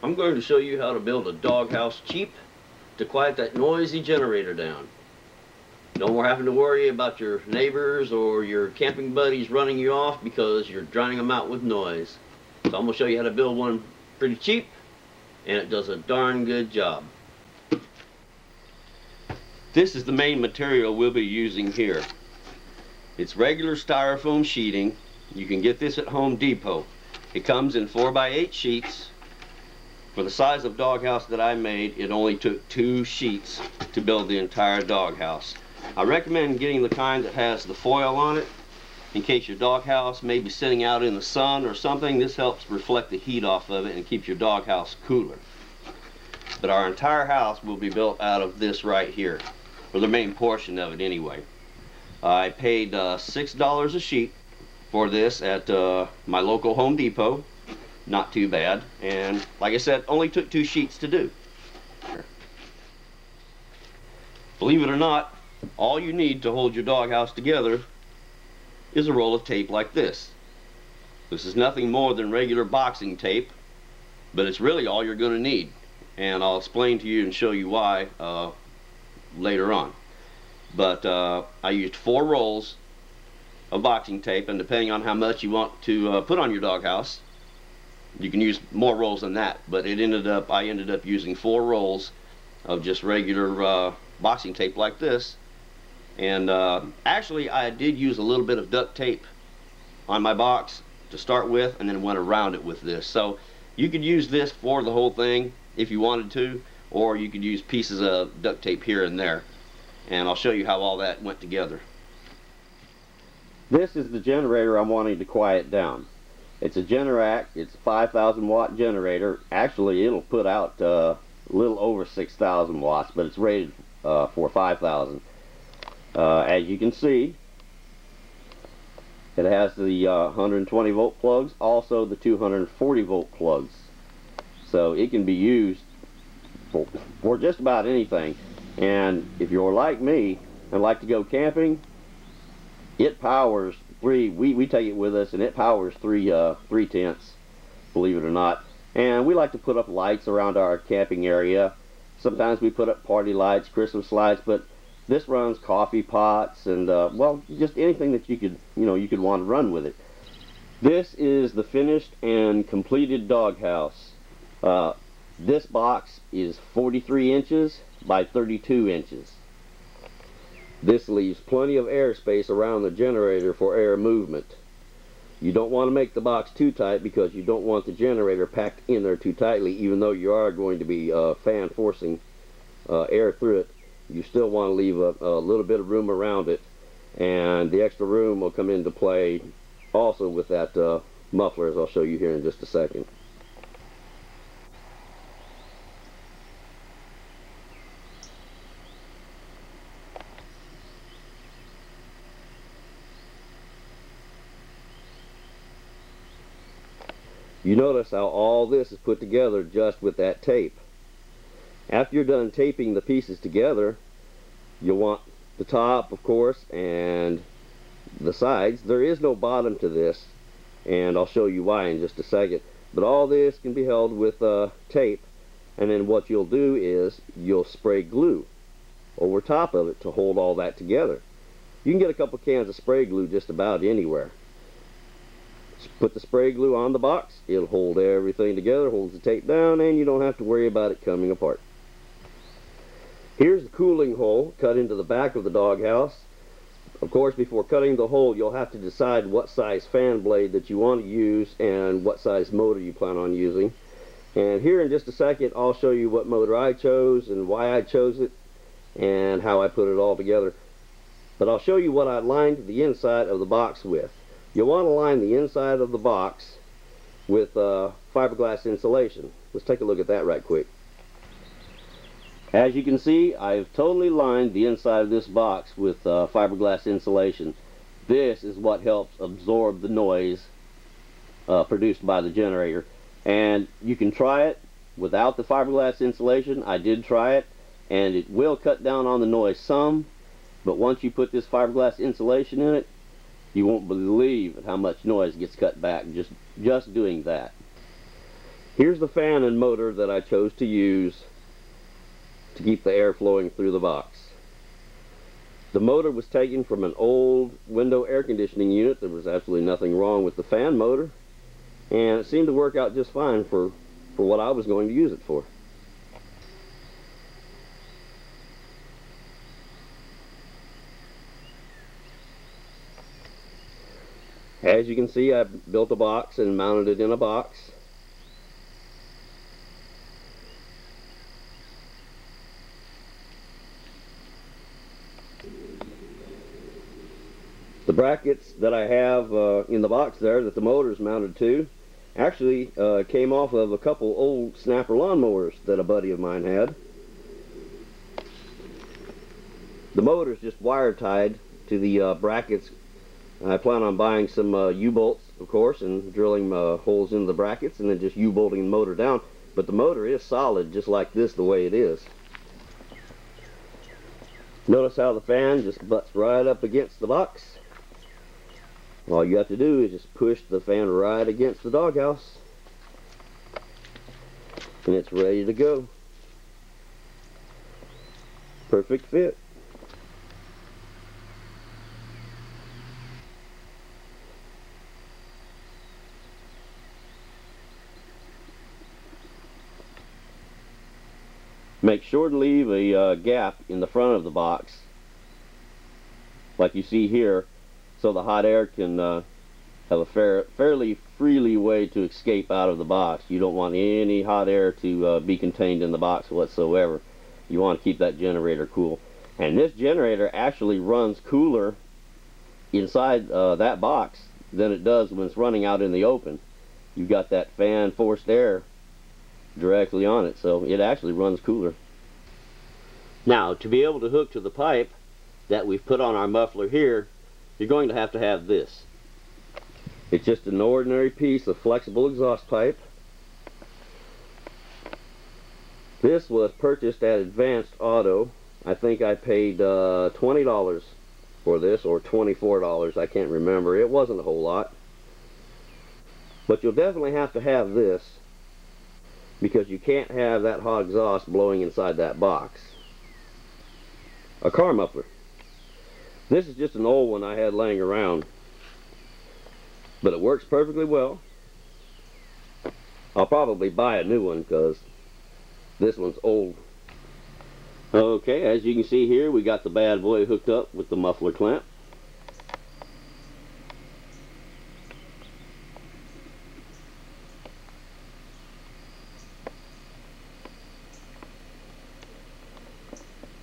I'm going to show you how to build a doghouse cheap to quiet that noisy generator down. No more having to worry about your neighbors or your camping buddies running you off because you're drowning them out with noise. So I'm going to show you how to build one pretty cheap, and it does a darn good job. This is the main material we'll be using here. It's regular styrofoam sheeting. You can get this at Home Depot. It comes in 4x8 sheets. For the size of doghouse that I made, it only took 2 sheets to build the entire doghouse. I recommend getting the kind that has the foil on it in case your doghouse may be sitting out in the sun or something. This helps reflect the heat off of it and keeps your doghouse cooler. But our entire house will be built out of this right here, or the main portion of it anyway. I paid $6 a sheet for this at my local Home Depot. Not too bad, and like I said, only took 2 sheets to do. Believe it or not, all you need to hold your doghouse together is a roll of tape like this. This is nothing more than regular boxing tape, but it's really all you're going to need, and I'll explain to you and show you why later on. But I used 4 rolls of boxing tape, and depending on how much you want to put on your doghouse, you can use more rolls than that, but I ended up using 4 rolls of just regular boxing tape like this. And actually I did use a little bit of duct tape on my box to start with, and then went around it with this. So you could use this for the whole thing if you wanted to, or you could use pieces of duct tape here and there, and I'll show you how all that went together. This is the generator I'm wanting to quiet down. It's a Generac. It's a 5,000 watt generator. Actually, it'll put out a little over 6,000 watts, but it's rated for 5,000. As you can see, it has the 120 volt plugs, also the 240 volt plugs. So it can be used for just about anything. And if you're like me and like to go camping, it powers we take it with us, and it powers 3 tents, believe it or not. And we like to put up lights around our camping area. Sometimes we put up party lights, Christmas lights, but this runs coffee pots and well, just anything that you could want to run with it. This is the finished and completed doghouse. This box is 43 inches by 32 inches. This leaves plenty of airspace around the generator for air movement. You don't want to make the box too tight because you don't want the generator packed in there too tightly. Even though you are going to be fan forcing air through it, you still want to leave a little bit of room around it, and the extra room will come into play also with that muffler, as I'll show you here in just a second. You notice how all this is put together just with that tape. After you're done taping the pieces together, you'll want the top, of course, and the sides. There is no bottom to this, and I'll show you why in just a second. But all this can be held with tape, and then what you'll do is you'll spray glue over top of it to hold all that together. You can get a couple cans of spray glue just about anywhere. Put the spray glue on the box, it'll hold everything together, holds the tape down, and you don't have to worry about it coming apart. Here's the cooling hole cut into the back of the doghouse. Of course, before cutting the hole, you'll have to decide what size fan blade that you want to use and what size motor you plan on using. And here in just a second, I'll show you what motor I chose and why I chose it and how I put it all together. But I'll show you what I lined the inside of the box with. You'll want to line the inside of the box with fiberglass insulation. Let's take a look at that right quick. As you can see, I've totally lined the inside of this box with fiberglass insulation. This is what helps absorb the noise produced by the generator. And you can try it without the fiberglass insulation. I did try it, and it will cut down on the noise some, but once you put this fiberglass insulation in it, you won't believe how much noise gets cut back just doing that. Here's the fan and motor that I chose to use to keep the air flowing through the box. The motor was taken from an old window air conditioning unit. There was absolutely nothing wrong with the fan motor, and it seemed to work out just fine for what I was going to use it for. As you can see, I built a box and mounted it in a box. The brackets that I have in the box there that the motor is mounted to actually came off of a couple old snapper lawnmowers that a buddy of mine had. The motor is just wire tied to the brackets. I plan on buying some U-bolts, of course, and drilling holes into the brackets and then just U-bolting the motor down. But the motor is solid, just like this, the way it is. Notice how the fan just butts right up against the box. All you have to do is just push the fan right against the doghouse, and it's ready to go. Perfect fit. Make sure to leave a gap in the front of the box, like you see here, so the hot air can have a fairly freely way to escape out of the box. You don't want any hot air to be contained in the box whatsoever. You want to keep that generator cool. And this generator actually runs cooler inside that box than it does when it's running out in the open. You've got that fan forced air directly on it, so it actually runs cooler. Now, to be able to hook to the pipe that we've put on our muffler here, you're going to have this. It's just an ordinary piece of flexible exhaust pipe. This was purchased at Advanced Auto. I think I paid $20 for this, or $24, I can't remember. It wasn't a whole lot. But you'll definitely have this, because you can't have that hot exhaust blowing inside that box. A car muffler. This is just an old one I had laying around, but it works perfectly well. I'll probably buy a new one because this one's old. Okay, as you can see here, we got the bad boy hooked up with the muffler clamp.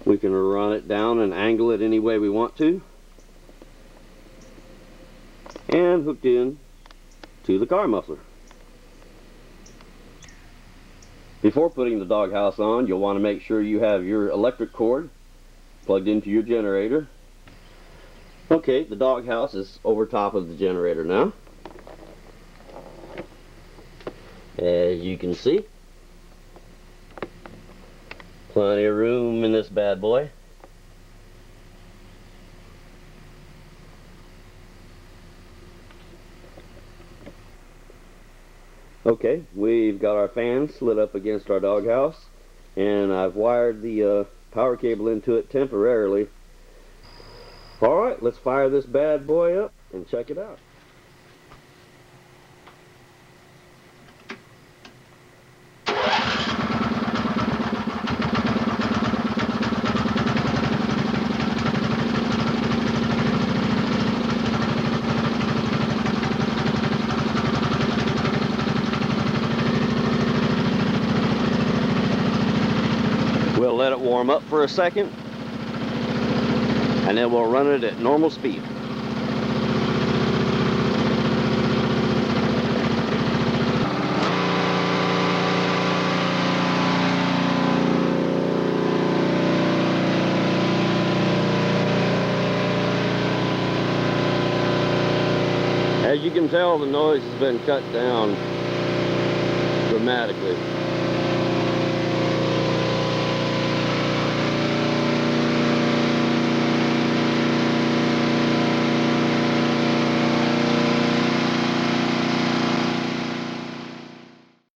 We can run it down and angle it any way we want to. And hooked in to the car muffler. Before putting the doghouse on, you'll want to make sure you have your electric cord plugged into your generator. Okay, the doghouse is over top of the generator now. As you can see, plenty of room in this bad boy. Okay, we've got our fan slid up against our doghouse, and I've wired the power cable into it temporarily. Alright, let's fire this bad boy up and check it out. We'll let it warm up for a second, and then we'll run it at normal speed. As you can tell, the noise has been cut down dramatically.